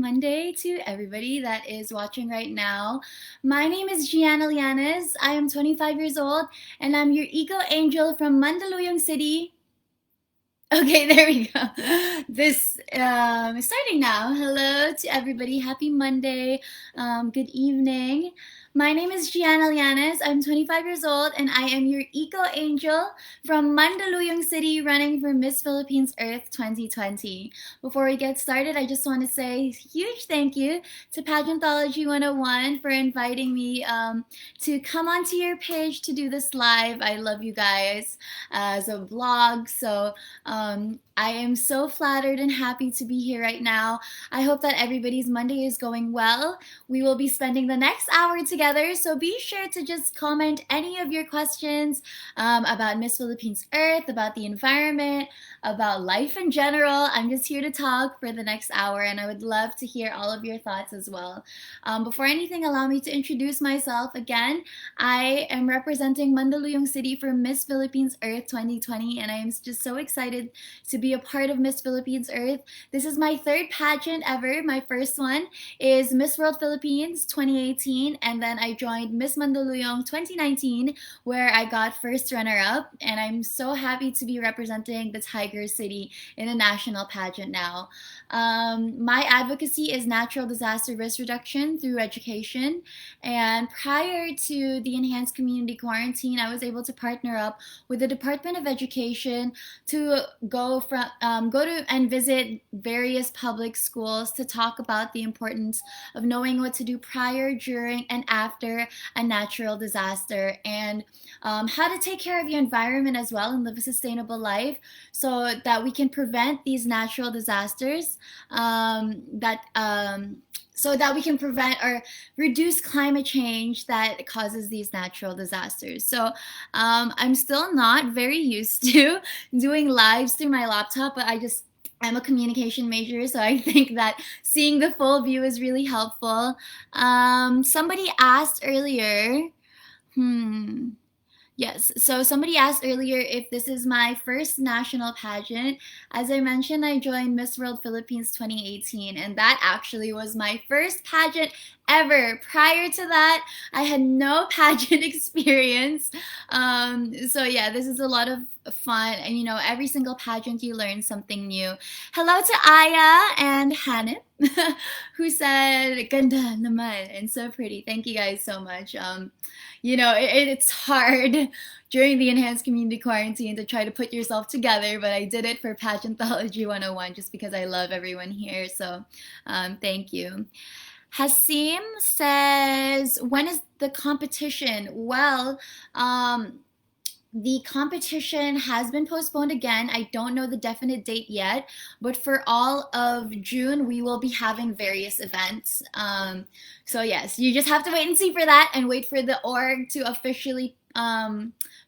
Monday to everybody that is watching right now. My name is Gianna Llanes. I am 25 years old and I'm your eco angel from Mandaluyong City. Okay, there we go. This is starting now. Hello to everybody. Happy Monday. Good evening. My name is Gianna Llanes. I'm 25 years old and I am your eco angel from Mandaluyong City running for Miss Philippines Earth 2020. Before we get started, I just want to say a huge thank you to Pageantology 101 for inviting me to come onto your page to do this live. I love you guys as a vlog. I am so flattered and happy to be here right now. I hope that everybody's Monday is going well. We will be spending the next hour together, so be sure to just comment any of your questions about Miss Philippines Earth, about the environment, about life in general. I'm just here to talk for the next hour, and I would love to hear all of your thoughts as well. Before anything, allow me to introduce myself again. I am representing Mandaluyong City for Miss Philippines Earth 2020, and I am just so excited to be a part of Miss Philippines Earth. This is my third pageant ever. My first one is Miss World Philippines 2018, and then I joined Miss Mandaluyong 2019, where I got first runner-up, and I'm so happy to be representing the Tiger City in a national pageant now. My advocacy is natural disaster risk reduction through education, and prior to the enhanced community quarantine, I was able to partner up with the Department of Education to go to and visit various public schools to talk about the importance of knowing what to do prior, during, and after a natural disaster, and how to take care of your environment as well and live a sustainable life so that we can prevent these natural disasters so that we can prevent or reduce climate change that causes these natural disasters. So I'm still not very used to doing lives through my laptop, but I'm a communication major, so I think that seeing the full view is really helpful. Somebody asked earlier, Yes, so somebody asked earlier if this is my first national pageant. As I mentioned, I joined Miss World Philippines 2018, and that actually was my first pageant ever. Prior to that, I had no pageant experience. So yeah, this is a lot of fun, and every single pageant you learn something new. Hello to Aya and Hanif, who said "ganda naman" and so pretty. Thank you guys so much. It's hard during the enhanced community quarantine to try to put yourself together, but I did it for Pageantology 101 just because I love everyone here. So thank you. Hasim says, when is the competition? Well, the competition has been postponed again. I don't know the definite date yet, but for all of June, we will be having various events. So yes, you just have to wait and see for that and wait for the org to officially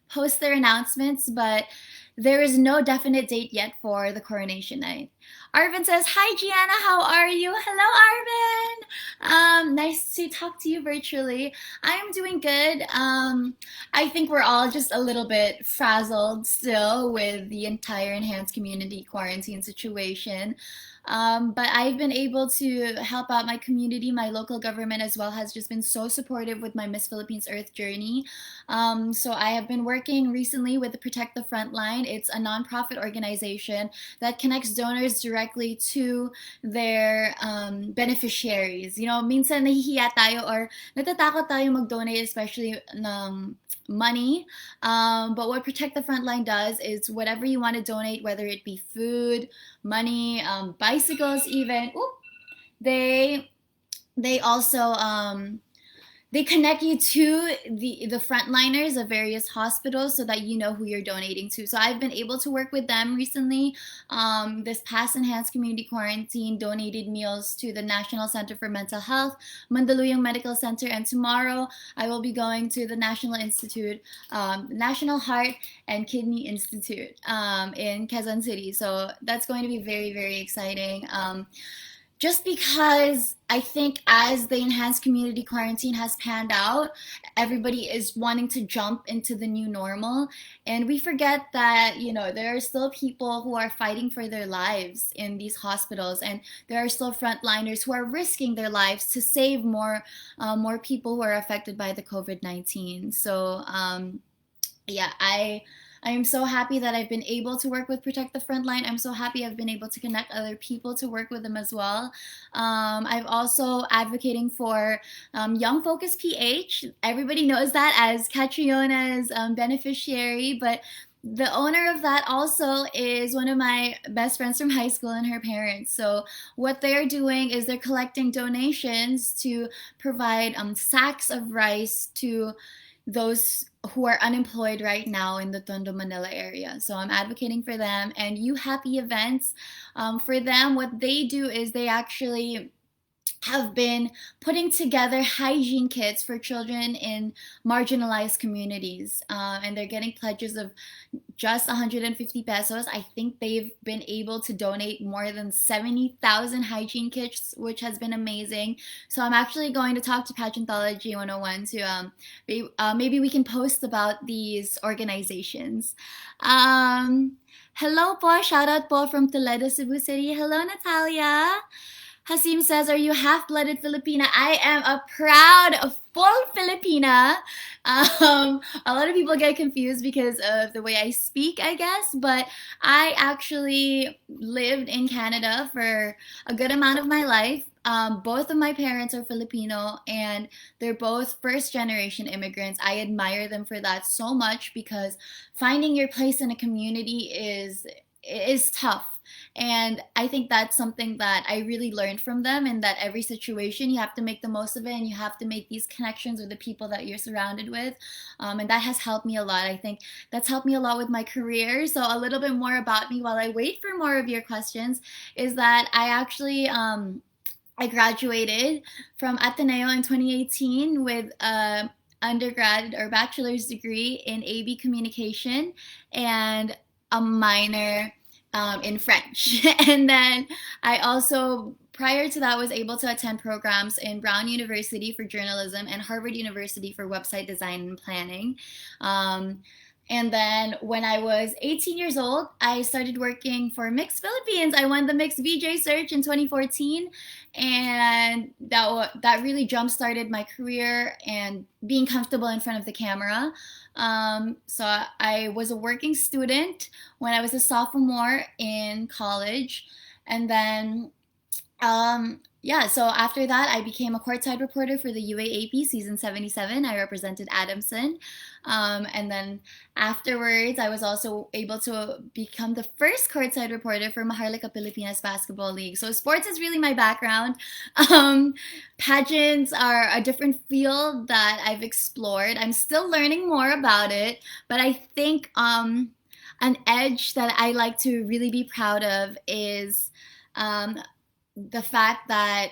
post their announcements, but there is no definite date yet for the coronation night. Arvin says, "Hi Gianna, how are you?" Hello Arvin. Nice to talk to you virtually. I am doing good. I think we're all just a little bit frazzled still with the entire enhanced community quarantine situation. But I've been able to help out my community. My local government as well has just been so supportive with my Miss Philippines Earth journey. So I have been working recently with the Protect the Frontline. It's a nonprofit organization that connects donors directly to their beneficiaries. Minsan nahihiya tayo or natatakot tayo mag-donate, especially ng money. But what Protect the Frontline does is whatever you want to donate, whether it be food, money, bicycles even, they also they connect you to the frontliners of various hospitals so that you know who you're donating to. So I've been able to work with them recently. This past enhanced community quarantine, donated meals to the National Center for Mental Health, Mandaluyong Medical Center, and tomorrow I will be going to the National Institute, National Heart and Kidney Institute in Quezon City. So that's going to be very, very exciting. just because I think as the enhanced community quarantine has panned out, everybody is wanting to jump into the new normal. And we forget that, there are still people who are fighting for their lives in these hospitals. And there are still frontliners who are risking their lives to save more people who are affected by the COVID-19. So, yeah, I am so happy that I've been able to work with Protect the Frontline. I'm so happy I've been able to connect other people to work with them as well. I've also advocating for Young Focus PH. Everybody knows that as Catriona's beneficiary, but the owner of that also is one of my best friends from high school and her parents. So what they're doing is they're collecting donations to provide sacks of rice to those who are unemployed right now in the Tondo, Manila area. So I'm advocating for them. And You Happy Events, for them, what they do is they actually have been putting together hygiene kits for children in marginalized communities. And they're getting pledges of just 150 pesos. I think they've been able to donate more than 70,000 hygiene kits, which has been amazing. So I'm actually going to talk to Pageantology 101 to maybe we can post about these organizations. Hello po, shout out po from Toledo, Cebu City. Hello, Natalia. Hasim says, "Are you half-blooded Filipina?" I am a proud, full Filipina. A lot of people get confused because of the way I speak, I guess, but I actually lived in Canada for a good amount of my life. Both of my parents are Filipino, and they're both first-generation immigrants. I admire them for that so much because finding your place in a community is tough. And I think that's something that I really learned from them, and that every situation you have to make the most of it, and you have to make these connections with the people that you're surrounded with. And that has helped me a lot. I think that's helped me a lot with my career. So, a little bit more about me while I wait for more of your questions is that I actually. I graduated from Ateneo in 2018 with a undergrad or bachelor's degree in AB communication and a minor in French. And then I also, prior to that, was able to attend programs in Brown University for journalism and Harvard University for website design and planning. And then when I was 18 years old, I started working for Mix Philippines. I won the Mix VJ search in 2014, and that really jump started my career and being comfortable in front of the camera. So I was a working student when I was a sophomore in college, and then yeah, so after that, I became a courtside reporter for the UAAP season 77. I represented Adamson. And then afterwards, I was also able to become the first courtside reporter for Maharlika Pilipinas Basketball League. So sports is really my background. Um, Pageants are a different field that I've explored. I'm still learning more about it, but I think an edge that I like to really be proud of is um, the fact that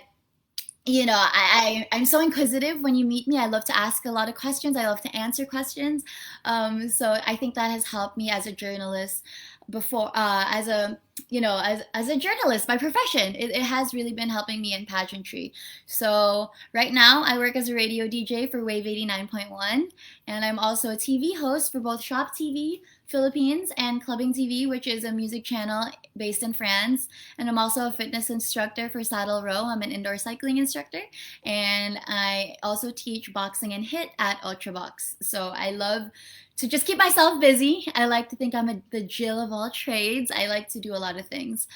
I'm so inquisitive. When you meet me, I love to ask a lot of questions. I love to answer questions. So I think that has helped me as a journalist before, as a as a journalist by profession. It has really been helping me in pageantry. So right now I work as a radio DJ for Wave 89.1, and I'm also a TV host for both Shop TV Philippines and Clubbing TV, which is a music channel based in France. And I'm also a fitness instructor for Saddle Row. I'm an indoor cycling instructor, and I also teach boxing and hit at Ultrabox. So I love to just keep myself busy. I like to think I'm the Jill of all trades. I like to do a lot of things.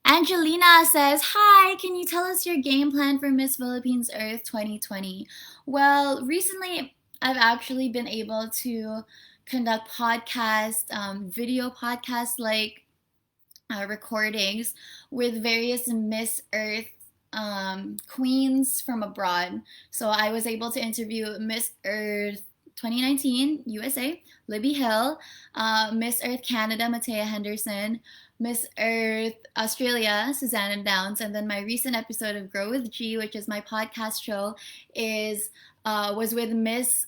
Angelina says, "Hi, can you tell us your game plan for Miss Philippines Earth 2020?" Well, recently I've actually been able to conduct podcasts, video podcasts like recordings with various Miss Earth queens from abroad. So I was able to interview Miss Earth 2019 USA, Libby Hill, Miss Earth Canada, Matea Henderson, Miss Earth Australia, Susanna Downs, and then my recent episode of Grow with G, which is my podcast show, is was with Miss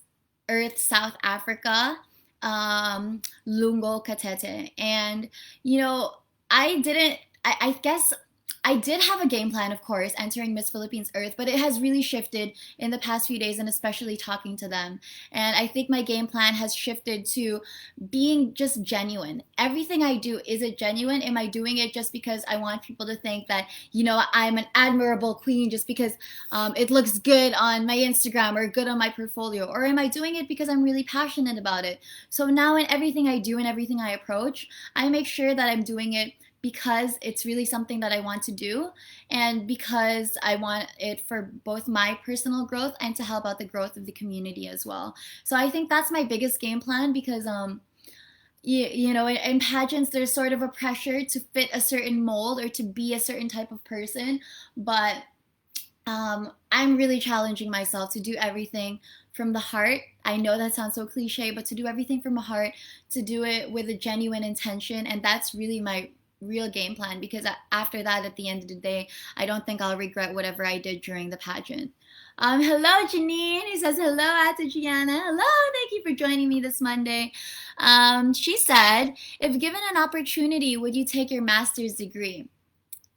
Earth South Africa, Lungo Katete. And I guess I did have a game plan, of course, entering Miss Philippines Earth, but it has really shifted in the past few days, and especially talking to them. And I think my game plan has shifted to being just genuine. Everything I do, is it genuine? Am I doing it just because I want people to think that, I'm an admirable queen just because it looks good on my Instagram or good on my portfolio? Or am I doing it because I'm really passionate about it? So now in everything I do and everything I approach, I make sure that I'm doing it because it's really something that I want to do, and because I want it for both my personal growth and to help out the growth of the community as well. So I think that's my biggest game plan, because in pageants there's sort of a pressure to fit a certain mold or to be a certain type of person, but I'm really challenging myself to do everything from the heart. I know that sounds so cliche, but to do everything from the heart, to do it with a genuine intention, and that's really my real game plan, because after that, at the end of the day, I don't think I'll regret whatever I did during the pageant. Hello, Janine. He says, hello, Ate Gianna. Hello, thank you for joining me this Monday. She said, if given an opportunity, would you take your master's degree?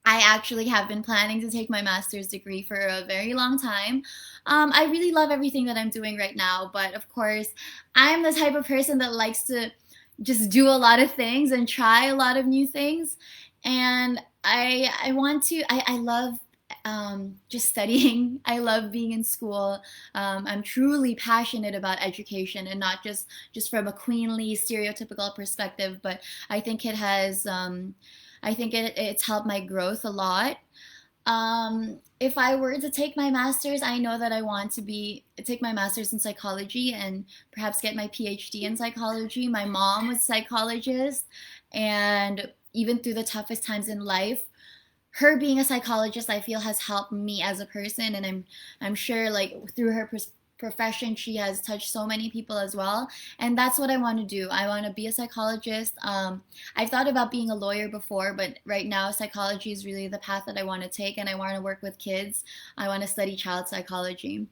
I actually have been planning to take my master's degree for a very long time. I really love everything that I'm doing right now, but of course, I'm the type of person that likes to just do a lot of things and try a lot of new things. And I want to, I love just studying. I love being in school. I'm truly passionate about education, and not just from a queenly stereotypical perspective, but I think it has I think it's helped my growth a lot. If I were to take my master's, I know that I want to take my master's in psychology and perhaps get my PhD in psychology. My mom was a psychologist, and even through the toughest times in life, her being a psychologist, I feel, has helped me as a person, and I'm sure, like, through her profession, she has touched so many people as well. And that's what I want to do. I want to be a psychologist. I've thought about being a lawyer before, but right now psychology is really the path that I want to take, and I want to work with kids. I want to study child psychology.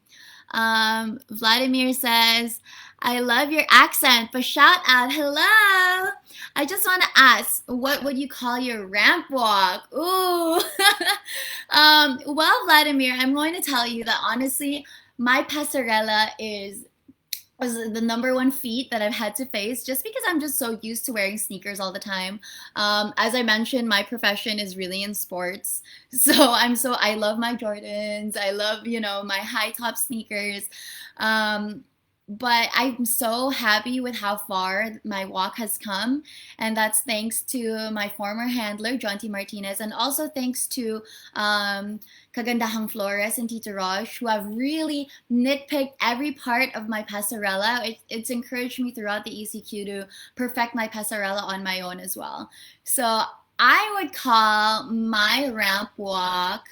Vladimir says, I love your accent, but shout out, hello. I just want to ask, what would you call your ramp walk? Ooh. Well, Vladimir, I'm going to tell you that honestly, my passerella was the number one feat that I've had to face, just because I'm just so used to wearing sneakers all the time. As I mentioned, my profession is really in sports. So I love my Jordans. I love, my high top sneakers. But I'm so happy with how far my walk has come, and that's thanks to my former handler, Jonty Martinez, and also thanks to Kagandahang Flores and Tito Roche, who have really nitpicked every part of my passerella. It's encouraged me throughout the ECQ to perfect my passerella on my own as well. So I would call my ramp walk,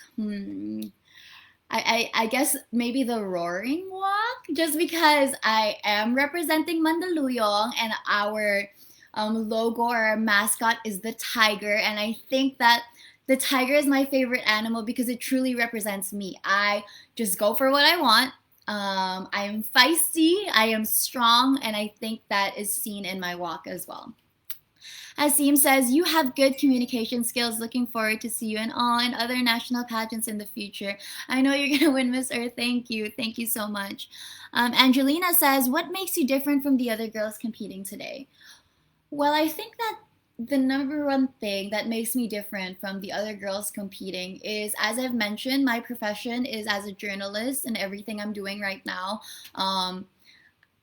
I guess maybe the roaring walk, just because I am representing Mandaluyong, and our logo or our mascot is the tiger. And I think that the tiger is my favorite animal because it truly represents me. I just go for what I want. I am feisty, I am strong, and I think that is seen in my walk as well. Asim says, you have good communication skills. Looking forward to see you in all and other national pageants in the future. I know you're going to win Miss Earth. Thank you. Thank you so much. Angelina says, what makes you different from the other girls competing today? Well, I think that the number one thing that makes me different from the other girls competing is, as I've mentioned, my profession is as a journalist, and everything I'm doing right now.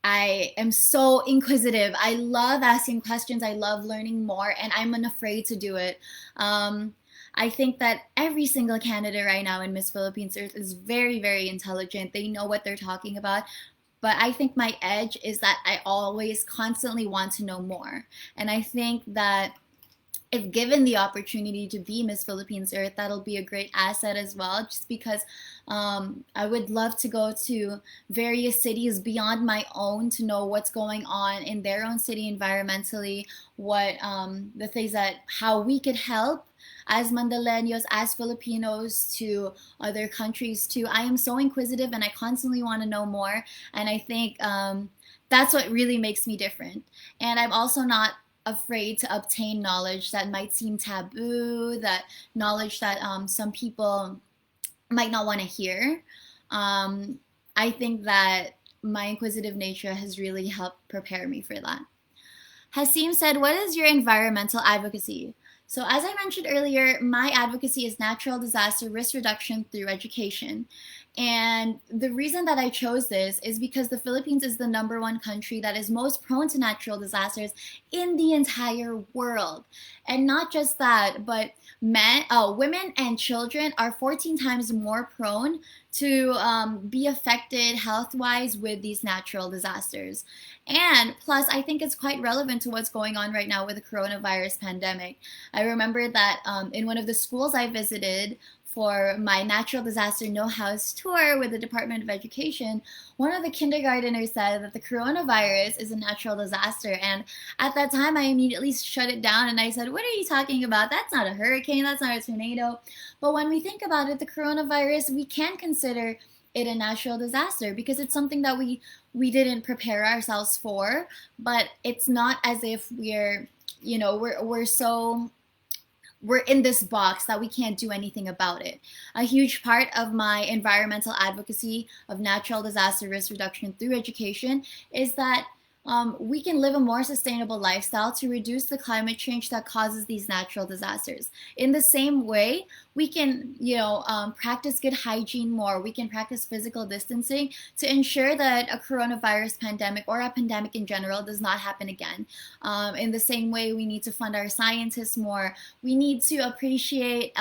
I am so inquisitive. I love asking questions. I love learning more, and I'm unafraid to do it. I think that every single candidate right now in Miss Philippines Earth is very, very intelligent. They know what they're talking about. But I think my edge is that I always constantly want to know more. And I think that if given the opportunity to be Miss Philippines Earth, that'll be a great asset as well, just because I would love to go to various cities beyond my own to know what's going on in their own city environmentally, what the things that, how we could help as Mandaleños, as Filipinos, to other countries too. I am so inquisitive, and I constantly want to know more, and I think that's what really makes me different. And I'm also not afraid to obtain knowledge that might seem taboo, that knowledge that some people might not want to hear. Um, I think that my inquisitive nature has really helped prepare me for that. Hasim said, "What is your environmental advocacy?" So, as I mentioned earlier, my advocacy is natural disaster risk reduction through education. And the reason that I chose this is because the Philippines is the number one country that is most prone to natural disasters in the entire world. And not just that, but women and children are 14 times more prone to be affected health wise with these natural disasters. And plus, I think it's quite relevant to what's going on right now with the coronavirus pandemic. I remember that in one of the schools I visited for my natural disaster no house tour with the Department of Education, one of the kindergarteners said that the coronavirus is a natural disaster. And at that time, I immediately shut it down and I said, "What are you talking about? That's not a hurricane, that's not a tornado." But when we think about it, the coronavirus, we can consider it a natural disaster because it's something that we didn't prepare ourselves for, but it's not as if we're in this box that we can't do anything about it. A huge part of my environmental advocacy of natural disaster risk reduction through education is that we can live a more sustainable lifestyle to reduce the climate change that causes these natural disasters. In the same way, we can, practice good hygiene more. We can practice physical distancing to ensure that a coronavirus pandemic or a pandemic in general does not happen again. In the same way, we need to fund our scientists more. We need to appreciate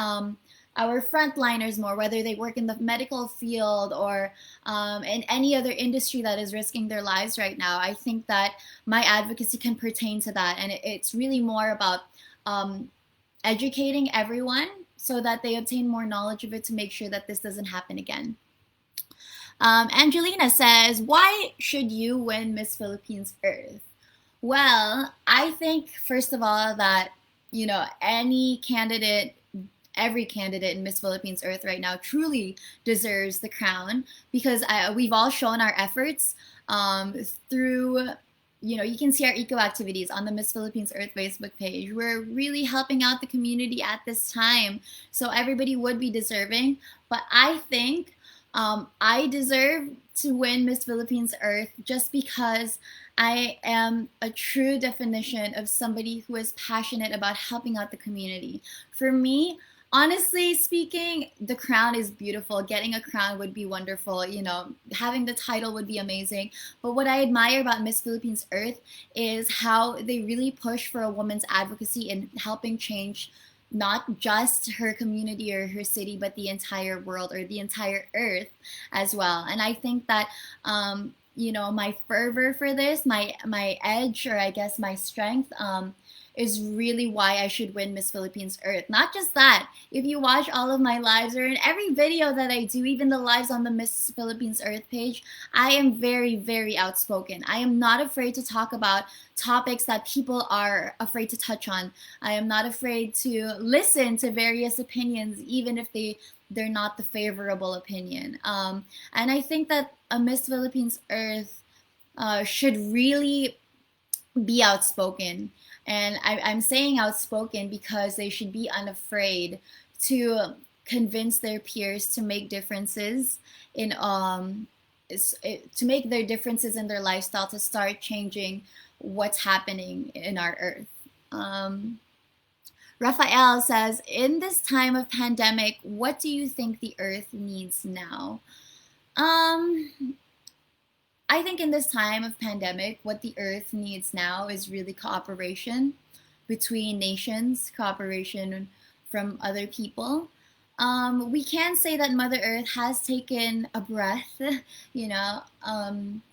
our frontliners more, whether they work in the medical field or in any other industry that is risking their lives right now. I think that my advocacy can pertain to that, and it's really more about educating everyone so that they obtain more knowledge of it to make sure that this doesn't happen again. Angelina says, "Why should you win Miss Philippines Earth?" Well, I think, first of all, that, any candidate, every candidate in Miss Philippines Earth right now truly deserves the crown because we've all shown our efforts through, you can see our eco activities on the Miss Philippines Earth Facebook page. We're really helping out the community at this time. So everybody would be deserving. But I think I deserve to win Miss Philippines Earth just because I am a true definition of somebody who is passionate about helping out the community. For me, honestly speaking, the crown is beautiful. Getting a crown would be wonderful. Having the title would be amazing. But what I admire about Miss Philippines Earth is how they really push for a woman's advocacy in helping change not just her community or her city, but the entire world or the entire earth as well. And I think that, my fervor for this, my edge, or I guess my strength, is really why I should win Miss Philippines Earth. Not just that, if you watch all of my lives or in every video that I do, even the lives on the Miss Philippines Earth page, I am very, very outspoken. I am not afraid to talk about topics that people are afraid to touch on. I am not afraid to listen to various opinions, even if they're not the favorable opinion. And I think that a Miss Philippines Earth should really be outspoken. And I'm saying outspoken because they should be unafraid to convince their peers to make differences in to make their differences in their lifestyle to start changing what's happening in our earth. Raphael says, "In this time of pandemic, what do you think the earth needs now?" Um, I think in this time of pandemic, what the earth needs now is really cooperation between nations, cooperation from other people. We can say that Mother Earth has taken a breath, you know, um,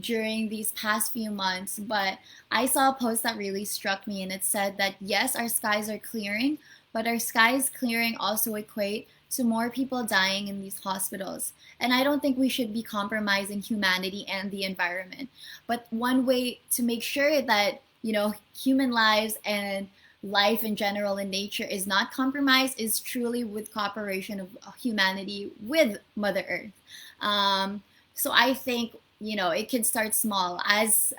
during these past few months, but I saw a post that really struck me, and it said that yes, our skies are clearing, but our skies clearing also equate to more people dying in these hospitals. And I don't think we should be compromising humanity and the environment. But one way to make sure that, human lives and life in general in nature is not compromised is truly with cooperation of humanity with Mother Earth. So I think, it can start small as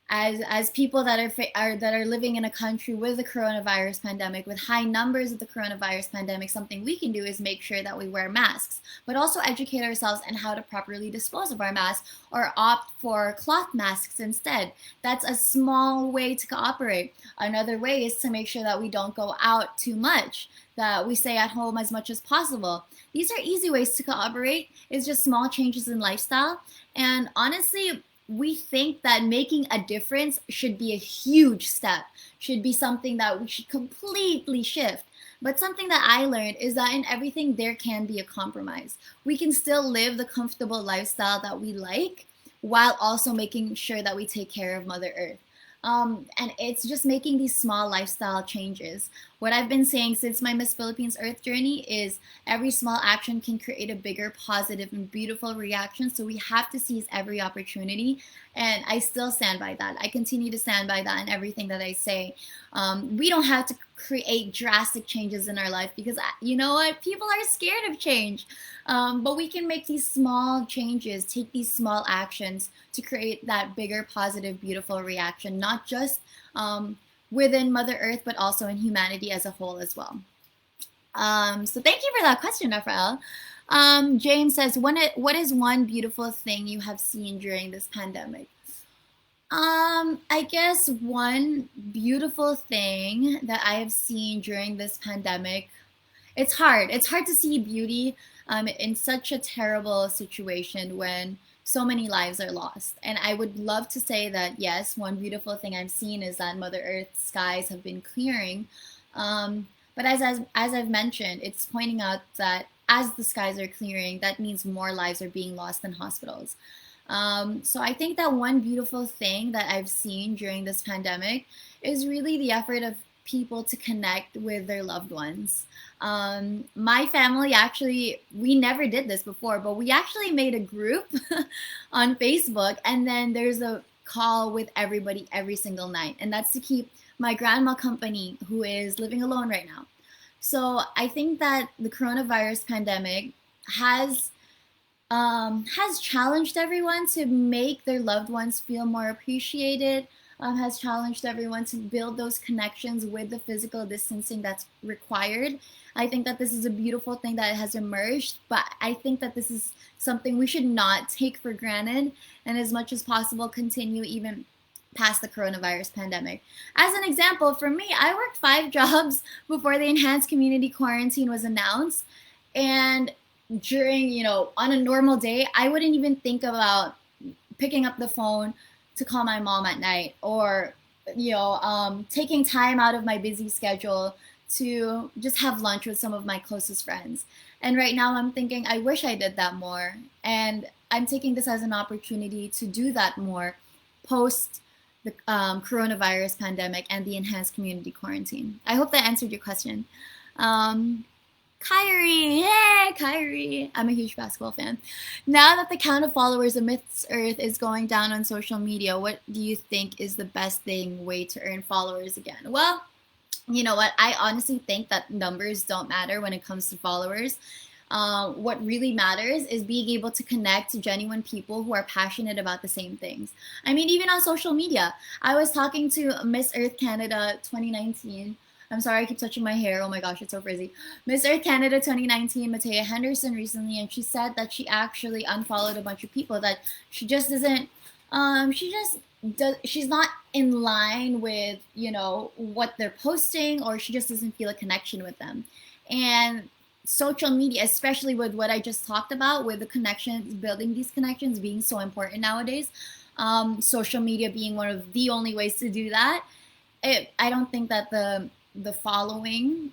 as people that are living in a country with the coronavirus pandemic, with high numbers of the coronavirus pandemic, something we can do is make sure that we wear masks, but also educate ourselves on how to properly dispose of our masks or opt for cloth masks instead. That's a small way to cooperate. Another way is to make sure that we don't go out too much, that we stay at home as much as possible. These are easy ways to cooperate. It's just small changes in lifestyle. And honestly, we think that making a difference should be a huge step, should be something that we should completely shift. But something that I learned is that in everything, there can be a compromise. We can still live the comfortable lifestyle that we like while also making sure that we take care of Mother Earth. And it's just making these small lifestyle changes. What I've been saying since my Miss Philippines Earth journey is every small action can create a bigger, positive, and beautiful reaction. So we have to seize every opportunity. And I still stand by that. I continue to stand by that in everything that I say. We don't have to create drastic changes in our life because you know what? People are scared of change. But we can make these small changes, take these small actions to create that bigger, positive, beautiful reaction, not just within Mother Earth, but also in humanity as a whole as well. So thank you for that question, Rafael. James says, what is one beautiful thing you have seen during this pandemic? I guess one beautiful thing that I have seen during this pandemic, it's hard. It's hard to see beauty in such a terrible situation when so many lives are lost. And I would love to say that, yes, one beautiful thing I've seen is that Mother Earth's skies have been clearing. But as I've mentioned, it's pointing out that as the skies are clearing, that means more lives are being lost in hospitals. So I think that one beautiful thing that I've seen during this pandemic is really the effort of people to connect with their loved ones. My family actually, we never did this before, but we actually made a group on Facebook, and then there's a call with everybody every single night, and that's to keep my grandma company, who is living alone right now. So I think that the coronavirus pandemic has has challenged everyone to make their loved ones feel more appreciated, has challenged everyone to build those connections with the physical distancing that's required. I think that this is a beautiful thing that has emerged, but I think that this is something we should not take for granted and as much as possible continue even past the coronavirus pandemic. As an example, for me, I worked 5 jobs before the enhanced community quarantine was announced. And during, on a normal day, I wouldn't even think about picking up the phone to call my mom at night or, taking time out of my busy schedule to just have lunch with some of my closest friends. And right now I'm thinking, I wish I did that more. And I'm taking this as an opportunity to do that more post the coronavirus pandemic and the enhanced community quarantine. I hope that answered your question. Kyrie, yay, Kyrie. I'm a huge basketball fan. Now that the count of followers of Miss Earth is going down on social media, what do you think is the best way to earn followers again? Well, you know what? I honestly think that numbers don't matter when it comes to followers. What really matters is being able to connect to genuine people who are passionate about the same things. I mean, even on social media, I was talking to Miss Earth Canada 2019. I'm sorry, I keep touching my hair. Oh my gosh, it's so frizzy. Miss Earth Canada 2019, Matea Henderson, recently, and she said that she actually unfollowed a bunch of people that she just isn't. She's not in line with what they're posting, or she just doesn't feel a connection with them. And social media, especially with what I just talked about, with the connections, building these connections being so important nowadays, social media being one of the only ways to do that. I don't think that the following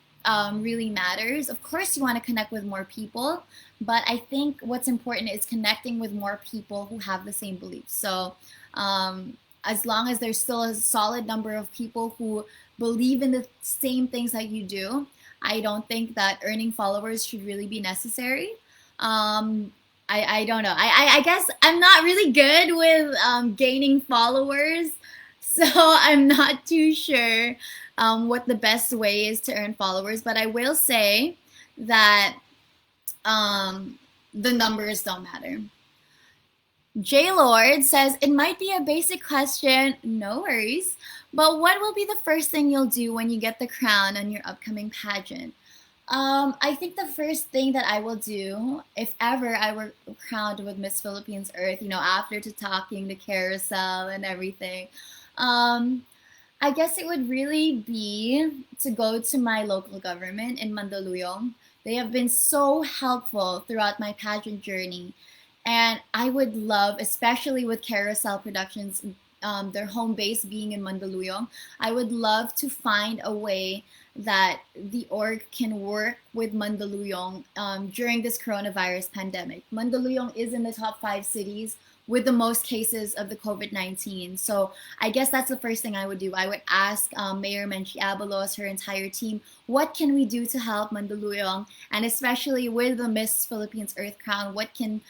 really matters. Of course, you want to connect with more people, but I think what's important is connecting with more people who have the same beliefs. So as long as there's still a solid number of people who believe in the same things that you do, I don't think that earning followers should really be necessary. I don't know. I guess I'm not really good with gaining followers, so I'm not too sure what the best way is to earn followers. But I will say that the numbers don't matter. J Lord says it might be a basic question, no worries, but what will be the first thing you'll do when you get the crown on your upcoming pageant? I think the first thing that I will do, if ever I were crowned with Miss Philippines Earth, after to talking the carousel and everything, um, I guess it would really be to go to my local government in Mandaluyong. They have been so helpful throughout my pageant journey. And I would love, especially with Carousel Productions, their home base being in Mandaluyong, I would love to find a way that the org can work with Mandaluyong during this coronavirus pandemic. Mandaluyong is in the top 5 cities with the most cases of the COVID-19. So I guess that's the first thing I would do. I would ask Mayor Menchie Abalos, her entire team, what can we do to help Mandaluyong? And especially with the Miss Philippines Earth crown, what can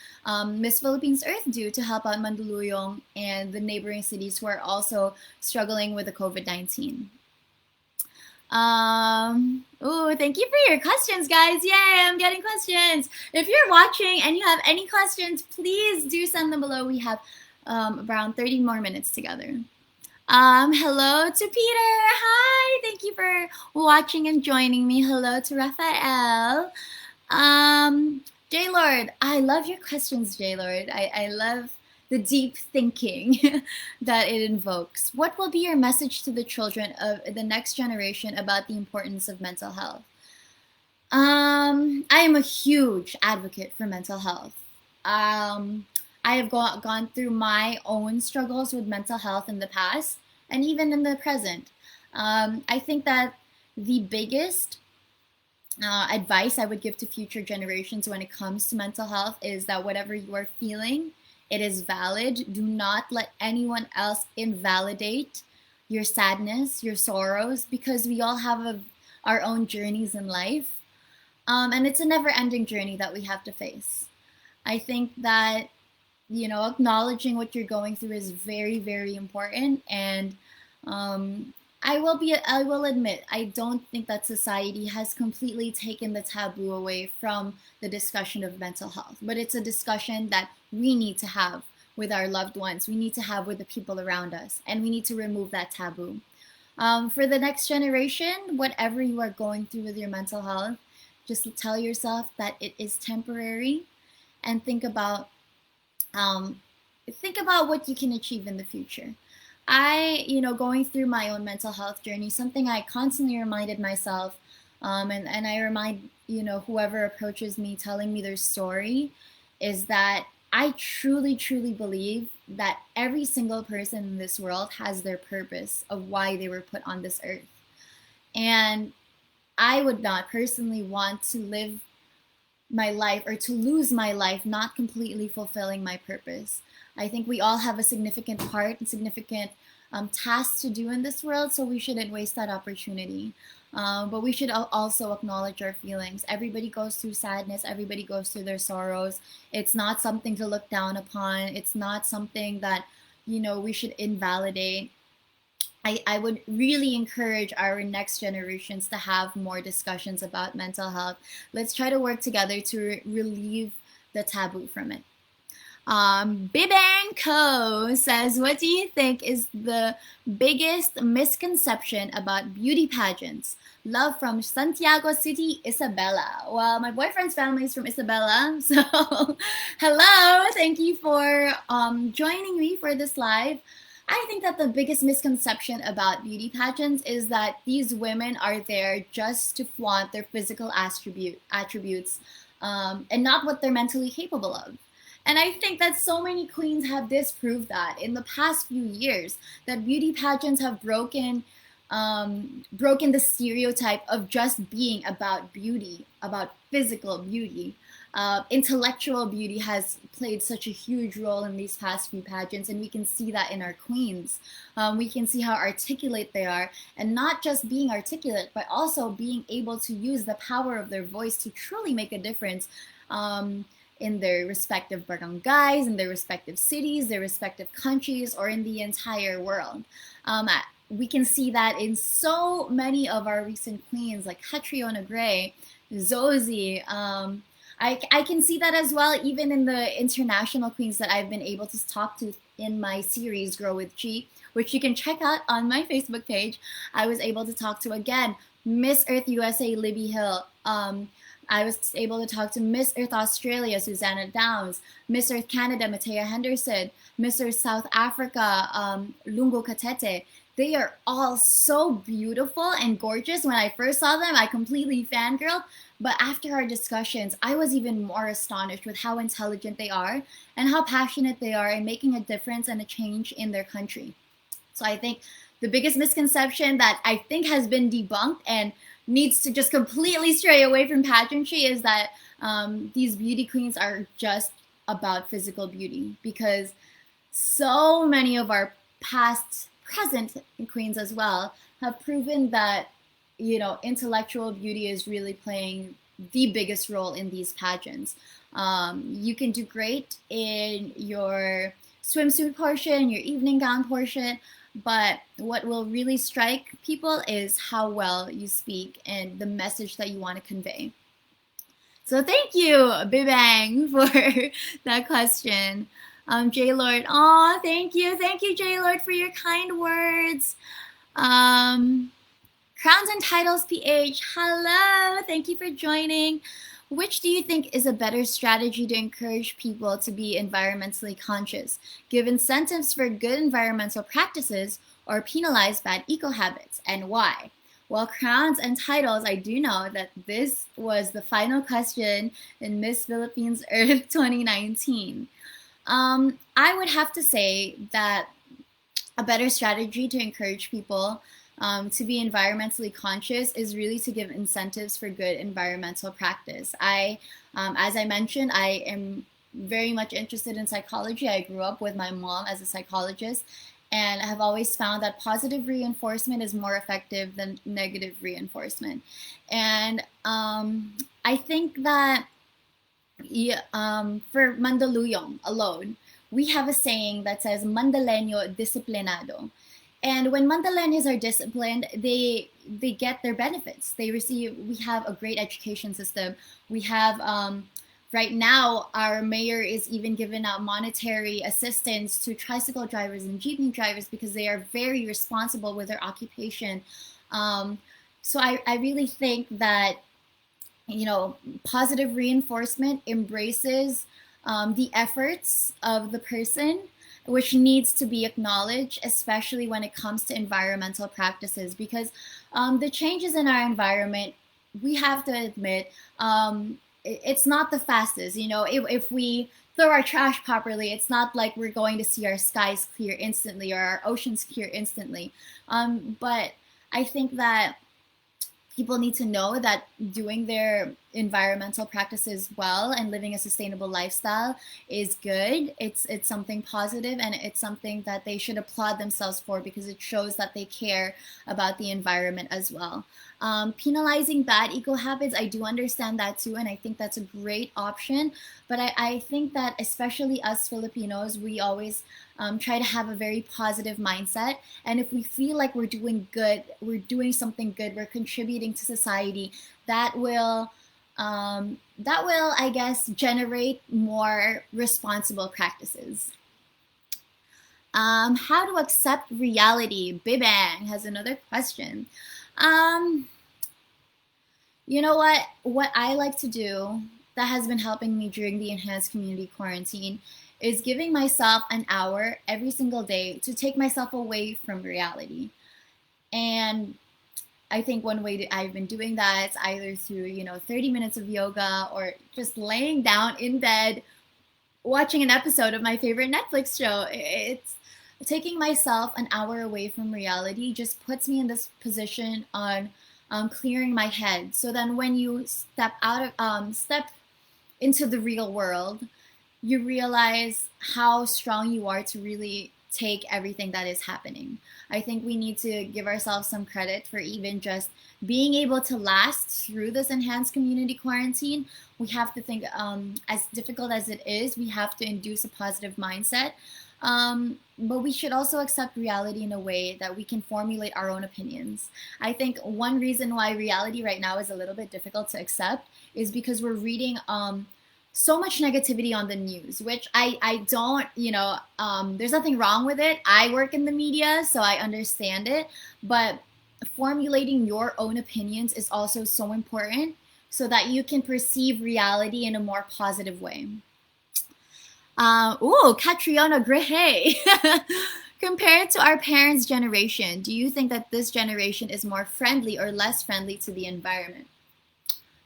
Miss Philippines Earth do to help out Mandaluyong and the neighboring cities who are also struggling with the COVID-19? Oh, thank you for your questions, guys. Yay, I'm getting questions. If you're watching and you have any questions, please do send them below. We have around 30 more minutes together. Hello to Peter. Hi, thank you for watching and joining me. Hello to Raphael. J Lord, I love your questions, J Lord. I love the deep thinking that it invokes. What will be your message to the children of the next generation about the importance of mental health? I am a huge advocate for mental health. I have gone through my own struggles with mental health in the past and even in the present. I think that the biggest advice I would give to future generations when it comes to mental health is that whatever you are feeling, it is valid. Do not let anyone else invalidate your sadness, your sorrows, because we all have our own journeys in life. And it's a never ending journey that we have to face. I think that, acknowledging what you're going through is very, very important. And I will admit, I don't think that society has completely taken the taboo away from the discussion of mental health, but it's a discussion that we need to have with our loved ones. We need to have with the people around us, and we need to remove that taboo. For the next generation, whatever you are going through with your mental health, just tell yourself that it is temporary, and think about what you can achieve in the future. Going through my own mental health journey, something I constantly reminded myself, and I remind, whoever approaches me telling me their story, is that I truly, truly believe that every single person in this world has their purpose of why they were put on this earth. And I would not personally want to live my life or to lose my life not completely fulfilling my purpose. I think we all have a significant part and significant task to do in this world, so we shouldn't waste that opportunity. But we should also acknowledge our feelings. Everybody goes through sadness, everybody goes through their sorrows. It's not something to look down upon, it's not something that, we should invalidate. I would really encourage our next generations to have more discussions about mental health. Let's try to work together to relieve the taboo from it. Bibang Co says, what do you think is the biggest misconception about beauty pageants? Love from Santiago City, Isabela. Well, my boyfriend's family is from Isabela, so hello. Thank you for joining me for this live. I think that the biggest misconception about beauty pageants is that these women are there just to flaunt their physical attributes and not what they're mentally capable of. And I think that so many queens have disproved that in the past few years, that beauty pageants have broken the stereotype of just being about beauty, about physical beauty. Intellectual beauty has played such a huge role in these past few pageants, and we can see that in our queens. We can see how articulate they are, and not just being articulate, but also being able to use the power of their voice to truly make a difference in their respective barangays, in their respective cities, their respective countries, or in the entire world. We can see that in so many of our recent queens, like Catriona Gray, Zosie, I can see that as well, even in the international queens that I've been able to talk to in my series Grow with G, which you can check out on my Facebook page. I was able to talk to, again, Miss Earth USA Libby Hill. I was able to talk to Miss Earth Australia Susanna Downs, Miss Earth Canada Matea Henderson, Miss Earth South Africa Lungo Katete. They are all so beautiful and gorgeous. When I first saw them, I completely fangirled. But after our discussions, I was even more astonished with how intelligent they are and how passionate they are in making a difference and a change in their country. So I think the biggest misconception that I think has been debunked and needs to just completely stray away from pageantry is that these beauty queens are just about physical beauty, because so many of our past, present queens as well have proven that, you know, intellectual beauty is really playing the biggest role in these pageants. You can do great in your swimsuit portion, your evening gown portion, but what will really strike people is how well you speak and the message that you want to convey. So thank you, Bibang, for that question. J Lord, oh, thank you, J Lord, for your kind words. Crowns and Titles PH, hello, thank you for joining. Which do you think is a better strategy to encourage people to be environmentally conscious? Give incentives for good environmental practices or penalize bad eco habits, and why? Well, Crowns and Titles, I do know that this was the final question in Miss Philippines Earth 2019. I would have to say that a better strategy to encourage people to be environmentally conscious is really to give incentives for good environmental practice. As I mentioned, I am very much interested in psychology. I grew up with my mom as a psychologist, and have always found that positive reinforcement is more effective than negative reinforcement. And I think that for Mandaluyong alone, we have a saying that says Mandaleño disciplinado. And when Mandaleños are disciplined, they get their benefits. We have a great education system. We have right now, our mayor is even giving out monetary assistance to tricycle drivers and jeepney drivers because they are very responsible with their occupation. So I really think that, you know, positive reinforcement embraces the efforts of the person, which needs to be acknowledged, especially when it comes to environmental practices, because the changes in our environment, we have to admit, it's not the fastest. You know, if we throw our trash properly, it's not like we're going to see our skies clear instantly or our oceans clear instantly. But I think that people need to know that doing their environmental practices well and living a sustainable lifestyle is good. It's something positive, and it's something that they should applaud themselves for, because it shows that they care about the environment as well. Penalizing bad eco habits, I do understand that too, and I think that's a great option. But I think that especially us Filipinos, we always try to have a very positive mindset. And if we feel like we're doing good, we're doing something good, we're contributing to society, that will, I guess, generate more responsible practices. How to accept reality? Bibang has another question. You know what? What I like to do that has been helping me during the enhanced community quarantine is giving myself an hour every single day to take myself away from reality. And I think one way that I've been doing that is either through, you know, 30 minutes of yoga or just laying down in bed watching an episode of my favorite Netflix show. It's taking myself an hour away from reality just puts me in this position on clearing my head. So then when you step into the real world, you realize how strong you are to really take everything that is happening. I think we need to give ourselves some credit for even just being able to last through this enhanced community quarantine. We have to think, as difficult as it is, we have to induce a positive mindset. But we should also accept reality in a way that we can formulate our own opinions. I think one reason why reality right now is a little bit difficult to accept is because we're reading so much negativity on the news, which I don't, there's nothing wrong with it. I work in the media, so I understand it. But formulating your own opinions is also so important so that you can perceive reality in a more positive way. Catriona Grihe. Compared to our parents' generation, do you think that this generation is more friendly or less friendly to the environment?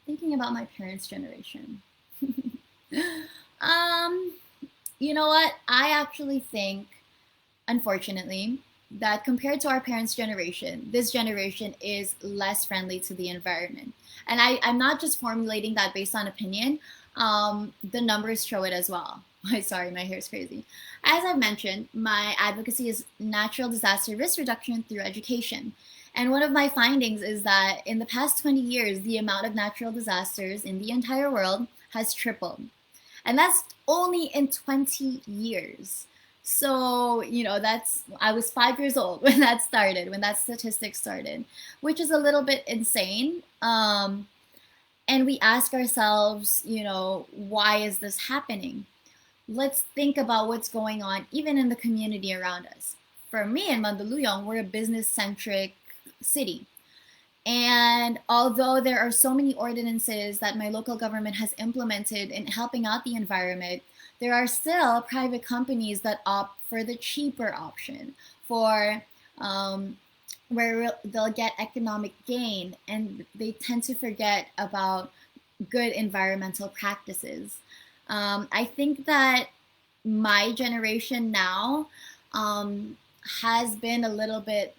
Thinking about my parents' generation. um, you know what? I actually think, unfortunately, that compared to our parents' generation, this generation is less friendly to the environment. And I'm not just formulating that based on opinion. The numbers show it as well. Sorry, my hair's crazy. As I've mentioned, my advocacy is natural disaster risk reduction through education. And one of my findings is that in the past 20 years, the amount of natural disasters in the entire world has tripled. And that's only in 20 years. So, I was 5 years old when that started, when that statistic started, which is a little bit insane. And we ask ourselves, why is this happening? Let's think about what's going on even in the community around us. For me in Mandaluyong, we're a business-centric city. And although there are so many ordinances that my local government has implemented in helping out the environment, there are still private companies that opt for the cheaper option, for where they'll get economic gain, and they tend to forget about good environmental practices. I think that my generation now has been a little bit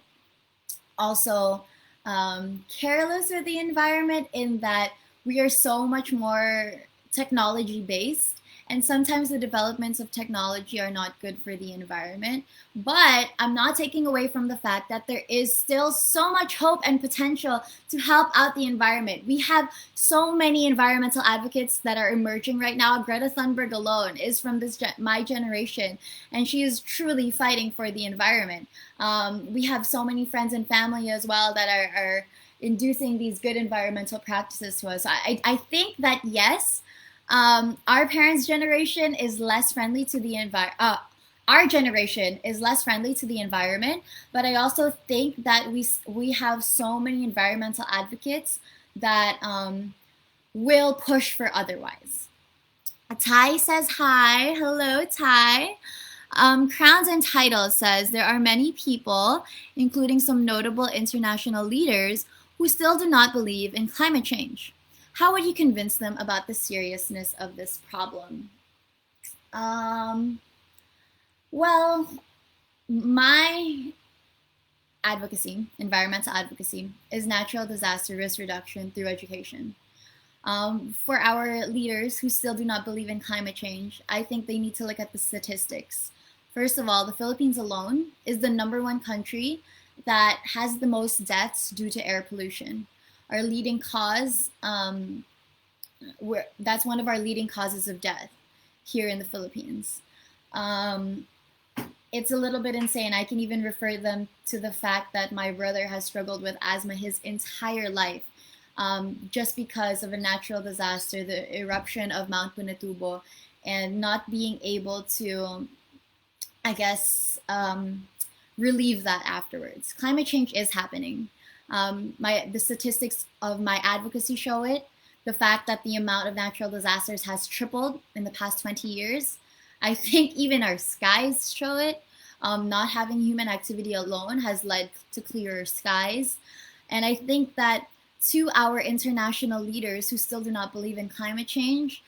also careless with the environment in that we are so much more technology based. And sometimes the developments of technology are not good for the environment. But I'm not taking away from the fact that there is still so much hope and potential to help out the environment. We have so many environmental advocates that are emerging right now. Greta Thunberg alone is from my generation, and she is truly fighting for the environment. We have so many friends and family as well that are inducing these good environmental practices to us. I think that yes, our parents' generation is less friendly to the environment. Our generation is less friendly to the environment, but I also think that we have so many environmental advocates that will push for otherwise. Ty says hi. Hello, Ty. Crowns and Titles says there are many people, including some notable international leaders, who still do not believe in climate change. How would you convince them about the seriousness of this problem? Well, my advocacy, environmental advocacy, is natural disaster risk reduction through education. For our leaders who still do not believe in climate change, I think they need to look at the statistics. First of all, the Philippines alone is the #1 country that has the most deaths due to air pollution. Our leading cause, that's one of our leading causes of death here in the Philippines. It's a little bit insane. I can even refer them to the fact that my brother has struggled with asthma his entire life, just because of a natural disaster, the eruption of Mount Pinatubo, and not being able to, I guess, relieve that afterwards. Climate change is happening. The statistics of my advocacy show it. The fact that the amount of natural disasters has tripled in the past 20 years. I think even our skies show it. Not having human activity alone has led to clearer skies. And I think that to our international leaders who still do not believe in climate change,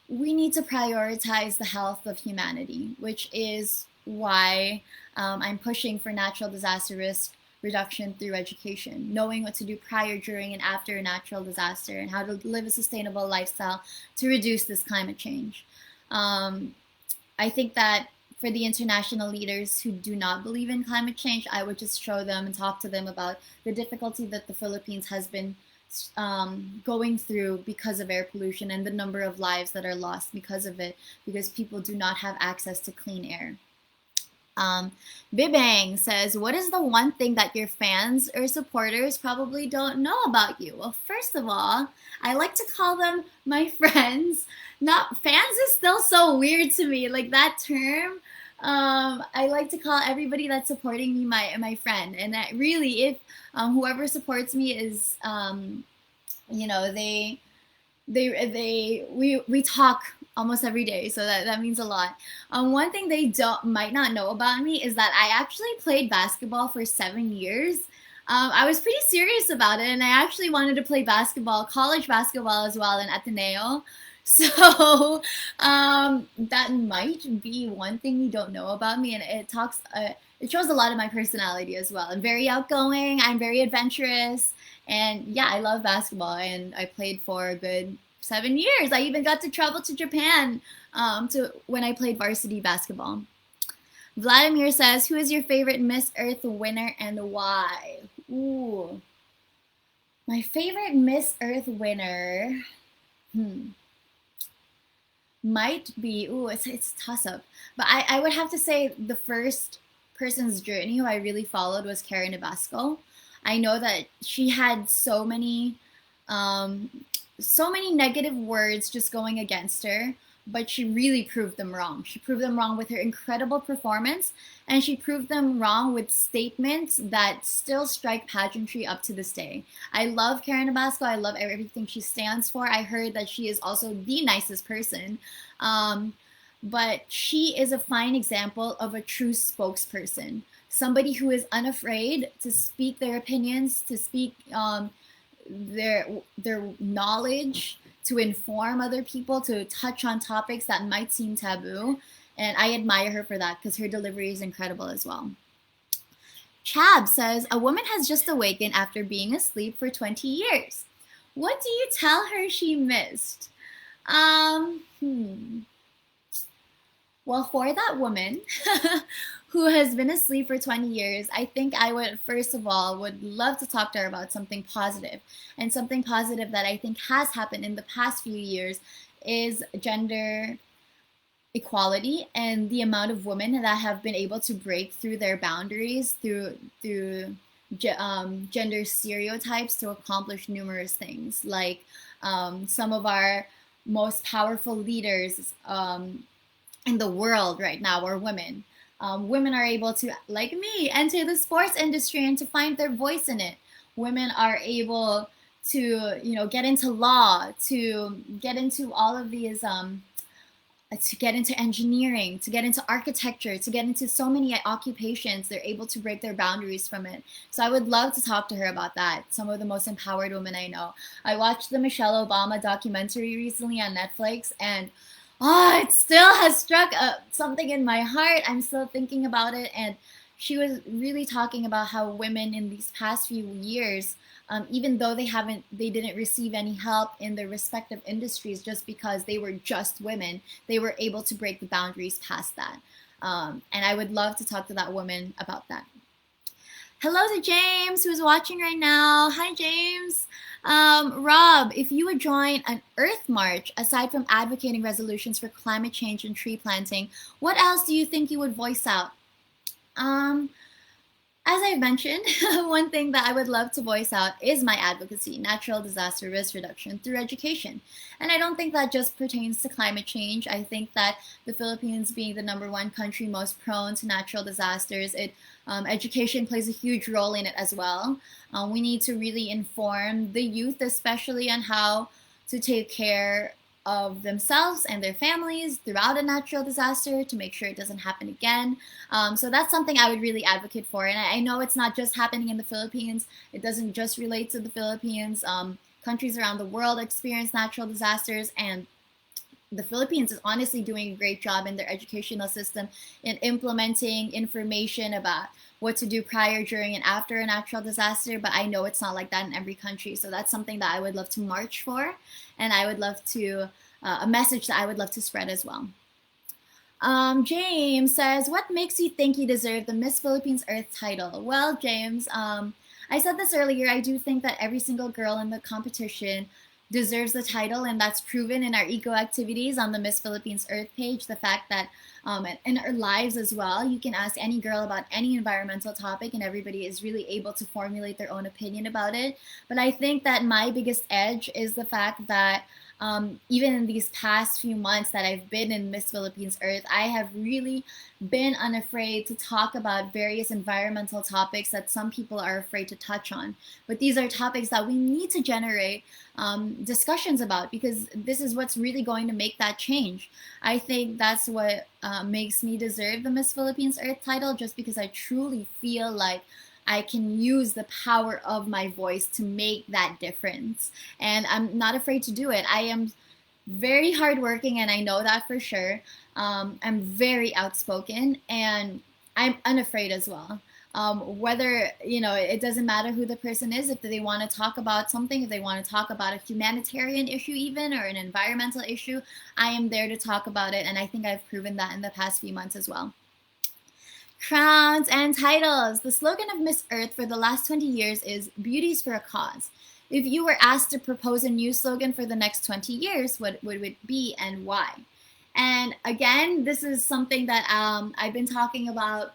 we need to prioritize the health of humanity, which is why I'm pushing for natural disaster risk reduction through education, knowing what to do prior, during, and after a natural disaster, and how to live a sustainable lifestyle to reduce this climate change. I think that for the international leaders who do not believe in climate change, I would just show them and talk to them about the difficulty that the Philippines has been going through because of air pollution and the number of lives that are lost because of it, because people do not have access to clean air. Bibang says, what is the one thing that your fans or supporters probably don't know about you? Well, first of all, I like to call them my friends. Not fans is still so weird to me. Like that term, I like to call everybody that's supporting me my friend. And that really, if whoever supports me is, you know, we talk almost every day, so that means a lot. One thing they don't might not know about me is that I actually played basketball for 7 years. I was pretty serious about it, and I actually wanted to play basketball, college basketball as well, in Ateneo. So that might be one thing you don't know about me, and it shows a lot of my personality as well. I'm very outgoing. I'm very adventurous. And yeah, I love basketball, and I played for a good 7 years. I even got to travel to Japan to when I played varsity basketball. Vladimir says, "Who is your favorite Miss Earth winner and why?" Ooh, my favorite Miss Earth winner, might be. Ooh, it's a toss up, but I would have to say the first person's journey who I really followed was Karen Nabasco. I know that she had um, so many negative words just going against her, but she really proved them wrong. She proved them wrong with her incredible performance, and she proved them wrong with statements that still strike pageantry up to this day. I love Karen Nabasco. I love everything she stands for. I heard that she is also the nicest person. Um, but she is a fine example of a true spokesperson, somebody who is unafraid to speak their opinions, to speak their knowledge, to inform other people, to touch on topics that might seem taboo. And I admire her for that because her delivery is incredible as well. Chab says, a woman has just awakened after being asleep for 20 years. What do you tell her she missed? Um, hmm. Well, for that woman who has been asleep for 20 years, I think I would, first of all, would love to talk to her about something positive. And something positive that I think has happened in the past few years is gender equality and the amount of women that have been able to break through their boundaries through gender stereotypes to accomplish numerous things. Like some of our most powerful leaders in the world right now are women. Women are able to, like me, enter the sports industry and to find their voice in it. Women are able to, get into law, to get into all of these, to get into engineering, to get into architecture, to get into so many occupations. They're able to break their boundaries from it. So I would love to talk to her about that. Some of the most empowered women I know. I watched the Michelle Obama documentary recently on Netflix, and it still has struck something in my heart. I'm still thinking about it. And she was really talking about how women in these past few years, even though they didn't receive any help in their respective industries just because they were just women, they were able to break the boundaries past that. And I would love to talk to that woman about that. Hello to James, who's watching right now. Hi, James. Rob, if you would join an Earth March, aside from advocating resolutions for climate change and tree planting, what else do you think you would voice out? Um, as I've mentioned, one thing that I would love to voice out is my advocacy, natural disaster risk reduction through education. And I don't think that just pertains to climate change. I think that the Philippines being the #1 country most prone to natural disasters, education plays a huge role in it as well. We need to really inform the youth, especially on how to take care of themselves and their families throughout a natural disaster to make sure it doesn't happen again. So that's something I would really advocate for. And I know it's not just happening in the Philippines. It doesn't just relate to the Philippines. Countries around the world experience natural disasters, and the Philippines is honestly doing a great job in their educational system in implementing information about what to do prior, during, and after a natural disaster. But I know it's not like that in every country. So that's something that I would love to march for, and I would love to, a message that I would love to spread as well. James says, what makes you think you deserve the Miss Philippines Earth title? Well, James, I said this earlier, I do think that every single girl in the competition deserves the title, and that's proven in our eco activities on the Miss Philippines Earth page. The fact that in our lives as well, you can ask any girl about any environmental topic, and everybody is really able to formulate their own opinion about it. But I think that my biggest edge is the fact that even in these past few months that I've been in Miss Philippines Earth, I have really been unafraid to talk about various environmental topics that some people are afraid to touch on. But these are topics that we need to generate discussions about, because this is what's really going to make that change. I think that's what makes me deserve the Miss Philippines Earth title, just because I truly feel like I can use the power of my voice to make that difference. And I'm not afraid to do it. I am very hardworking, and I know that for sure. I'm very outspoken, and I'm unafraid as well. Whether, it doesn't matter who the person is, if they want to talk about something, if they want to talk about a humanitarian issue even, or an environmental issue, I am there to talk about it, and I think I've proven that in the past few months as well. Crowns and titles. The slogan of Miss Earth for the last 20 years is Beauty's for a Cause. If you were asked to propose a new slogan for the next 20 years, what would it be and why? And again, this is something that I've been talking about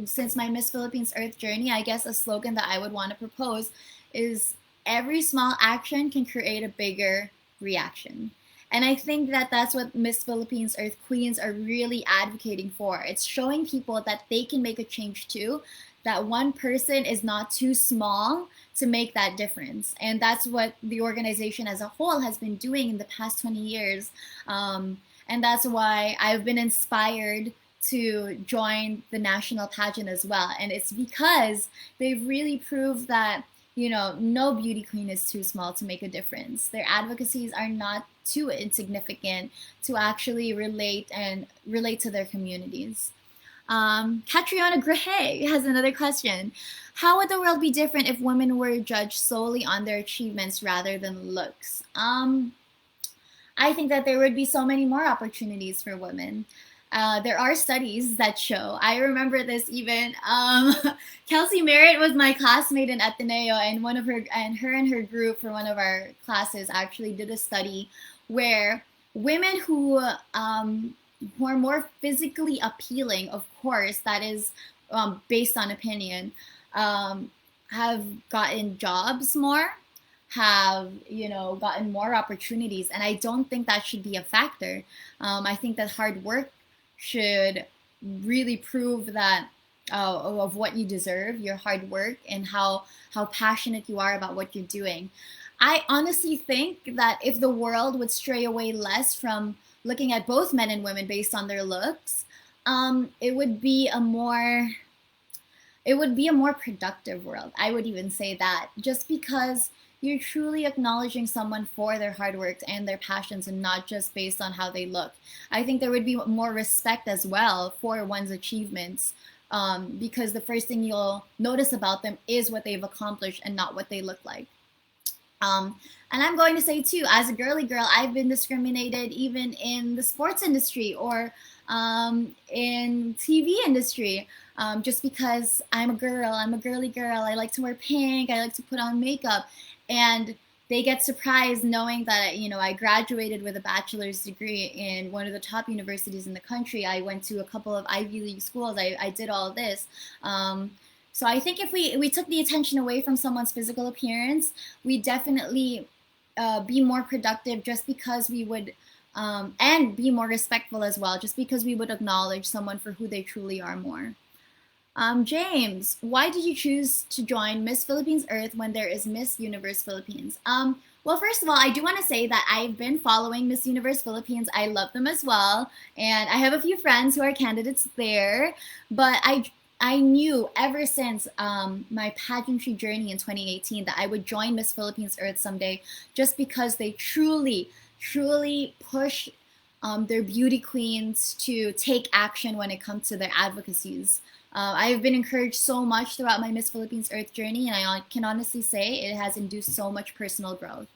since my Miss Philippines Earth journey. I guess a slogan that I would want to propose is every small action can create a bigger reaction. And I think that that's what Miss Philippines Earth Queens are really advocating for. It's showing people that they can make a change too, that one person is not too small to make that difference. And that's what the organization as a whole has been doing in the past 20 years. And that's why I've been inspired to join the national pageant as well. And it's because they've really proved that no beauty queen is too small to make a difference. Their advocacies are not too insignificant to actually relate to their communities. Catriona Grahay has another question. How would the world be different if women were judged solely on their achievements rather than looks? I think that there would be so many more opportunities for women. There are studies that show. I remember this even. Kelsey Merritt was my classmate in Ateneo, and her and her group for one of our classes actually did a study where women who are more physically appealing, of course, that is based on opinion, have gotten jobs more, have gotten more opportunities, and I don't think that should be a factor. I think that hard work should really prove that of what you deserve, your hard work, and how passionate you are about what you're doing. I honestly think that if the world would stray away less from looking at both men and women based on their looks, it would be a more productive world. I would even say that, just because you're truly acknowledging someone for their hard work and their passions, and not just based on how they look. I think there would be more respect as well for one's achievements, because the first thing you'll notice about them is what they've accomplished and not what they look like. And I'm going to say too, as a girly girl, I've been discriminated even in the sports industry or in TV industry, just because I'm a girl, I'm a girly girl, I like to wear pink, I like to put on makeup, and they get surprised knowing that I graduated with a bachelor's degree in one of the top universities in the country. I went to a couple of Ivy League schools. I did all this. So I think if we took the attention away from someone's physical appearance, we definitely be more productive, just because we would, and be more respectful as well, just because we would acknowledge someone for who they truly are more. James, why did you choose to join Miss Philippines Earth when there is Miss Universe Philippines? Well, first of all, I do want to say that I've been following Miss Universe Philippines. I love them as well, and I have a few friends who are candidates there. But I knew ever since my pageantry journey in 2018 that I would join Miss Philippines Earth someday, just because they truly push their beauty queens to take action when it comes to their advocacies. I've been encouraged so much throughout my Miss Philippines Earth journey, and I can honestly say it has induced so much personal growth.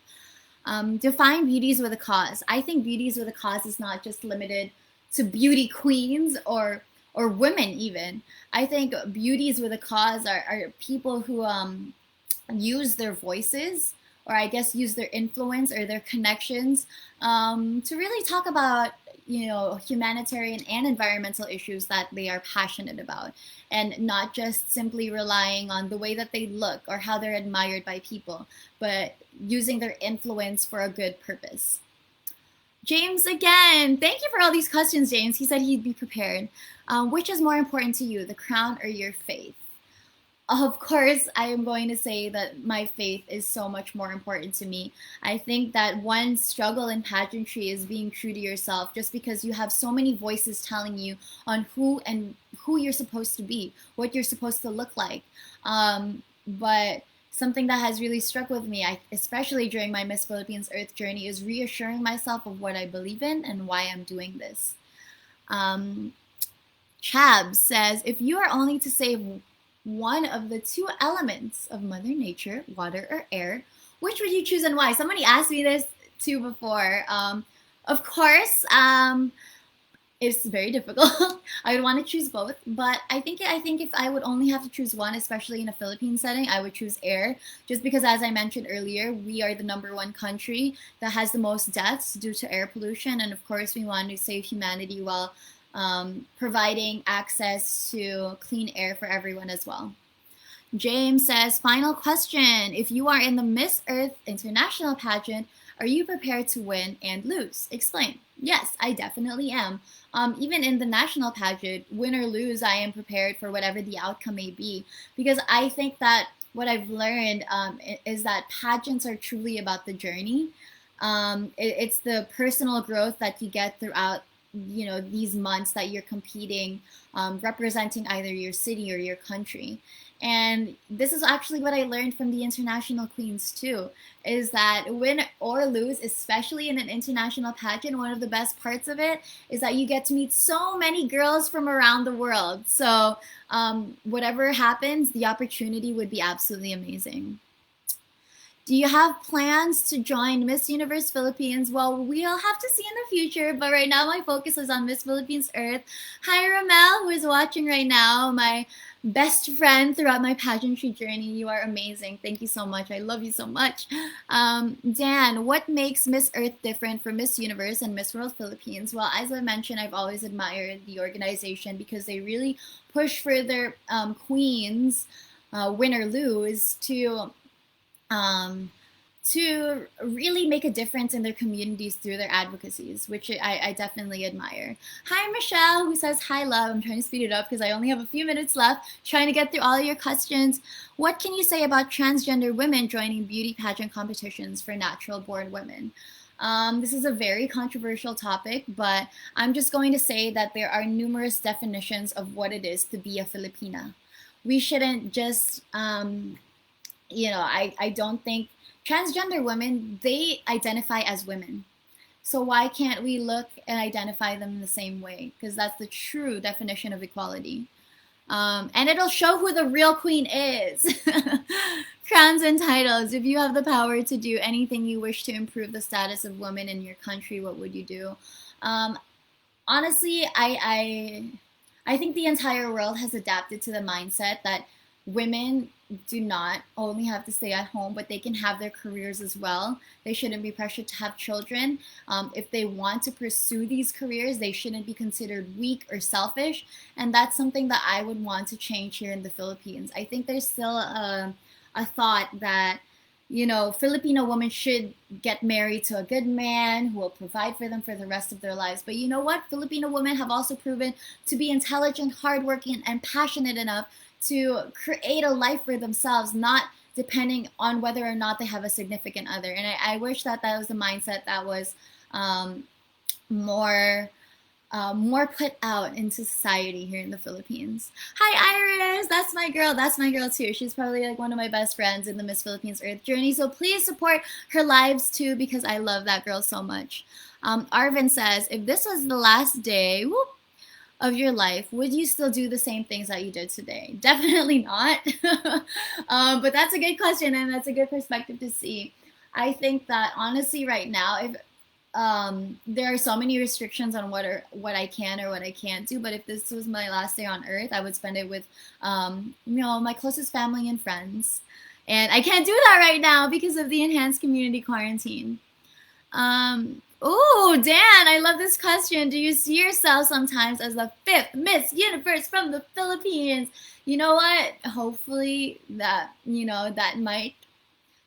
Define beauties with a cause. I think beauties with a cause is not just limited to beauty queens or or women even. I think beauties with a cause are people who use their voices, or I guess use their influence or their connections, to really talk about, humanitarian and environmental issues that they are passionate about, and not just simply relying on the way that they look or how they're admired by people, but using their influence for a good purpose. James again. Thank you for all these questions, James. He said he'd be prepared. Which is more important to you, the crown or your faith? Of course, I am going to say that my faith is so much more important to me. I think that one struggle in pageantry is being true to yourself, just because you have so many voices telling you on who you're supposed to be, what you're supposed to look like. But something that has really struck with me, especially during my Miss Philippines Earth journey, is reassuring myself of what I believe in and why I'm doing this. Chab says, if you are only to save one of the two elements of Mother Nature, water or air, which would you choose and why? Somebody asked me this too before. Of course, it's very difficult. I would want to choose both, but I think if I would only have to choose one, especially in a Philippine setting, I would choose air, just because, as I mentioned earlier, we are the #1 country that has the most deaths due to air pollution, and of course, we want to save humanity while providing access to clean air for everyone as well. James says, final question. If you are in the Miss Earth International pageant, are you prepared to win and lose? Explain. Yes, I definitely am. Even in the national pageant, win or lose, I am prepared for whatever the outcome may be. Because I think that what I've learned is that pageants are truly about the journey. It's the personal growth that you get throughout these months that you're competing, representing either your city or your country. And this is actually what I learned from the international queens too, is that win or lose, especially in an international pageant, one of the best parts of it is that you get to meet so many girls from around the world. So whatever happens, the opportunity would be absolutely amazing. Do you have plans to join Miss Universe Philippines? Well, we'll have to see in the future, but right now my focus is on Miss Philippines Earth. Hi, Ramel, who is watching right now, my best friend throughout my pageantry journey. You are amazing. Thank you so much. I love you so much. Dan, what makes Miss Earth different from Miss Universe and Miss World Philippines? Well, as I mentioned, I've always admired the organization because they really push for their queens, win or lose, to really make a difference in their communities through their advocacies, which I definitely admire. Hi, Michelle, who says, hi, love. I'm trying to speed it up because I only have a few minutes left, trying to get through all of your questions. What can you say about transgender women joining beauty pageant competitions for natural-born women? This is a very controversial topic, but I'm just going to say that there are numerous definitions of what it is to be a Filipina. We shouldn't just I don't think transgender women, they identify as women. So why can't we look and identify them in the same way? Because that's the true definition of equality. And it'll show who the real queen is. Crowns and titles. If you have the power to do anything you wish to improve the status of women in your country, what would you do? Honestly, I think the entire world has adapted to the mindset that women do not only have to stay at home, but they can have their careers as well. They shouldn't be pressured to have children. If they want to pursue these careers, they shouldn't be considered weak or selfish. And that's something that I would want to change here in the Philippines. I think there's still a thought that, Filipino women should get married to a good man who will provide for them for the rest of their lives. But you know what? Filipino women have also proven to be intelligent, hardworking, and passionate enough to create a life for themselves, not depending on whether or not they have a significant other. And I wish that was the mindset that was more put out into society here in the Philippines. Hi, Iris. That's my girl. That's my girl too. She's probably like one of my best friends in the Miss Philippines Earth journey. So please support her lives too, because I love that girl so much. Arvin says, if this was the last day, of your life, would you still do the same things that you did today? Definitely not. But that's a good question, and that's a good perspective to see. I think that honestly right now, if there are so many restrictions on what I can or what I can't do. But if this was my last day on Earth, I would spend it with, my closest family and friends. And I can't do that right now because of the enhanced community quarantine. Oh, Dan, I love this question. Do you see yourself sometimes as the fifth Miss Universe from the Philippines? You know what? Hopefully that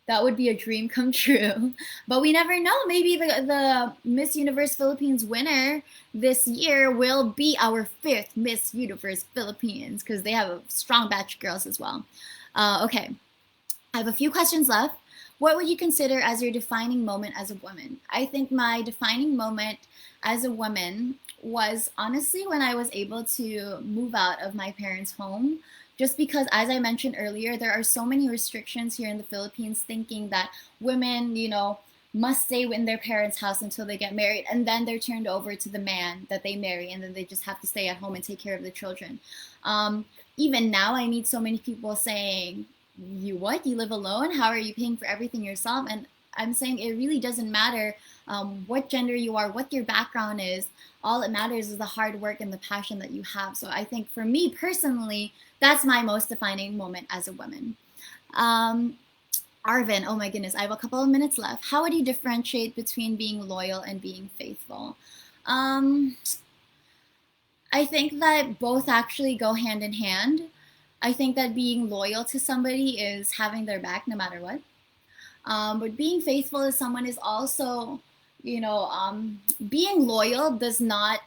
would be a dream come true. But we never know. Maybe the Miss Universe Philippines winner this year will be our fifth Miss Universe Philippines because they have a strong batch of girls as well. Okay, I have a few questions left. What would you consider as your defining moment as a woman? I think my defining moment as a woman was honestly when I was able to move out of my parents' home. Just because, as I mentioned earlier, there are so many restrictions here in the Philippines, thinking that women, must stay in their parents' house until they get married, and then they're turned over to the man that they marry, and then they just have to stay at home and take care of the children. Even now, I meet so many people saying, "You what? You live alone? How are you paying for everything yourself?" And I'm saying it really doesn't matter what gender you are, what your background is. All it matters is the hard work and the passion that you have. So I think for me personally, that's my most defining moment as a woman. Um, Arvin, oh my goodness, I have a couple of minutes left. How would you differentiate between being loyal and being faithful? Um, I think that both actually go hand in hand. I think that being loyal to somebody is having their back no matter what. But being faithful to someone is also, being loyal does not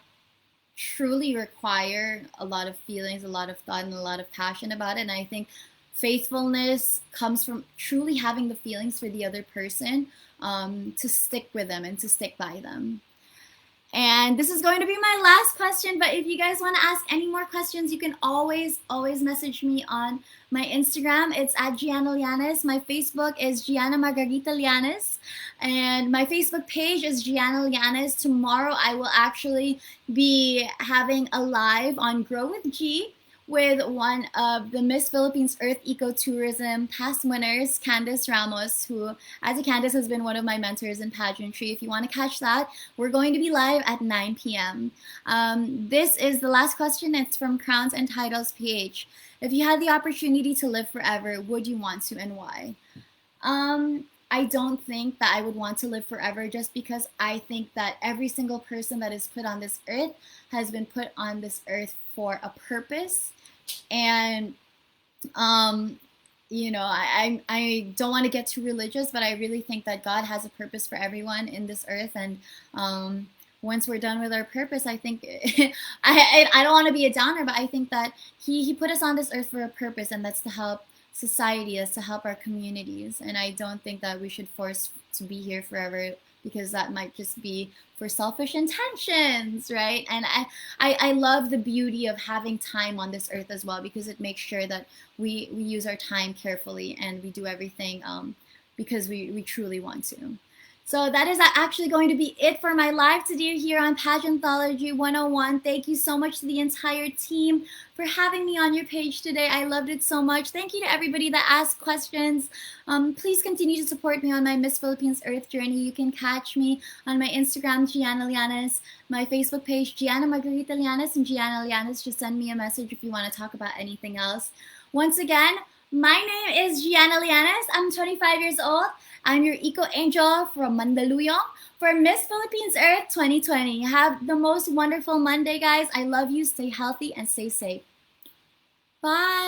truly require a lot of feelings, a lot of thought, and a lot of passion about it. And I think faithfulness comes from truly having the feelings for the other person, to stick with them and to stick by them. And this is going to be my last question, but if you guys want to ask any more questions, you can always message me on my Instagram. It's at Gianna Llanes. My Facebook is Gianna Margarita Llanes. And my Facebook page is Gianna Llanes. Tomorrow I will actually be having a live on Grow with G with one of the Miss Philippines Earth Ecotourism past winners, Candice Ramos, who, as a Candice, has been one of my mentors in pageantry. If you want to catch that, we're going to be live at 9 p.m. This is the last question. It's from Crowns and Titles PH. If you had the opportunity to live forever, would you want to, and why? I don't think that I would want to live forever, just because I think that every single person that is put on this earth has been put on this earth for a purpose. And I don't want to get too religious, but I really think that God has a purpose for everyone in this earth. And once we're done with our purpose, I think I don't want to be a downer, but I think that he put us on this earth for a purpose, and that's to help society, that's to help our communities. And I don't think that we should force to be here forever, because that might just be for selfish intentions, right? And I love the beauty of having time on this earth as well, because it makes sure that we use our time carefully and we do everything because we truly want to. So that is actually going to be it for my live today here on Pageantology 101. Thank you so much to the entire team for having me on your page today. I loved it so much. Thank you to everybody that asked questions. Please continue to support me on my Miss Philippines Earth journey. You can catch me on my Instagram, Gianna Llanes, my Facebook page, Gianna Margarita Llanes, and Gianna Llanes. Just send me a message if you want to talk about anything else. Once again, my name is Gianna Llanes. I'm 25 years old. I'm your Eco Angel from Mandaluyong for Miss Philippines Earth 2020. Have the most wonderful Monday, guys. I love you. Stay healthy and stay safe. Bye.